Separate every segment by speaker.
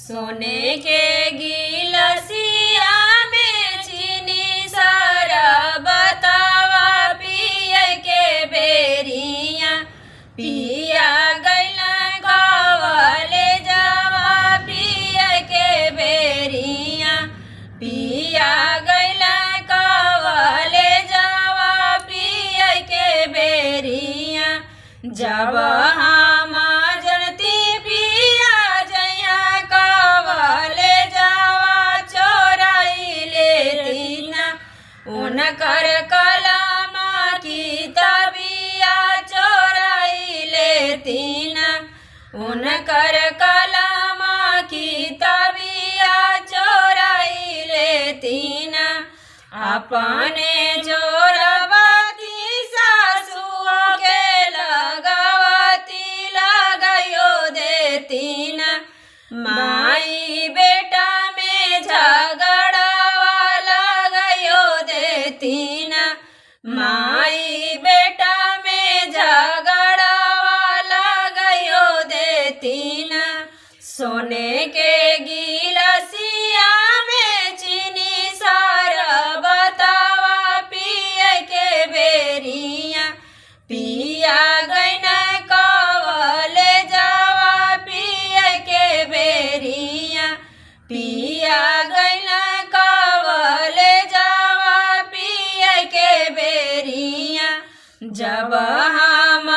Speaker 1: सोने के गिलसिया में चीनी शरबतवा पिए के बेरिया पिया गैला कवले जवा पिए के बेरिया पिया गैला कवले जवा पिए के बेरिया जब हम जनती पिया जया कवले जवा चोराई लेती ना उनकर कलम किताबिया चोराई लेती ना उनकर कलम किताबिया चोराई लेती ना अपने चोरवती सासुओं के लगवती लगायो देती ना माई बेटा में झगड़वा लगायो देती ना माई बेटा में झगड़वा लगायो देती ना सोने के गिलसिया में चीनी शरबतवा पिए के बेरिया पिया गैना कवले जवा पिए के बेरिया पिया गैना कवले जवा पिए के बेरिया जब हम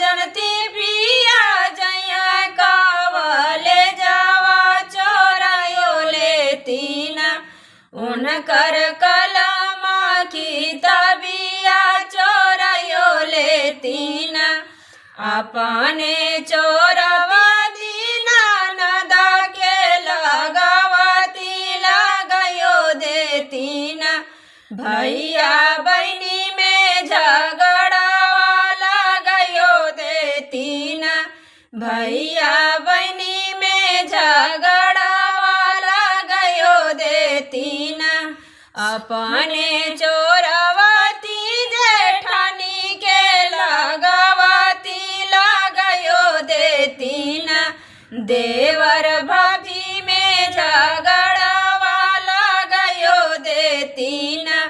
Speaker 1: जनती पिया जया कवले जवा चोरायो लेती ना उनकर कलम किताबिया चोरायो लेती ना अपने चोरवती ननद के लगवती लगायो देती ना भैया बहनी में झगड़वा लगायो देती ना भैया बहनी में झगड़वा लगायो देती ना अपने चोरवती जेठानी के लगवती लगायो देती ना देवर भाभी में झगड़वा लगायो देती ना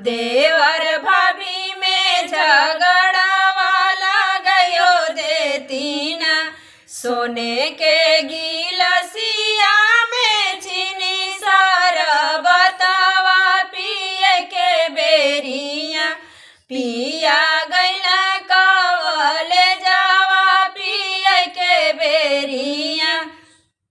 Speaker 1: देवर भाभी में झगड़वा लगायो देती ना सोने के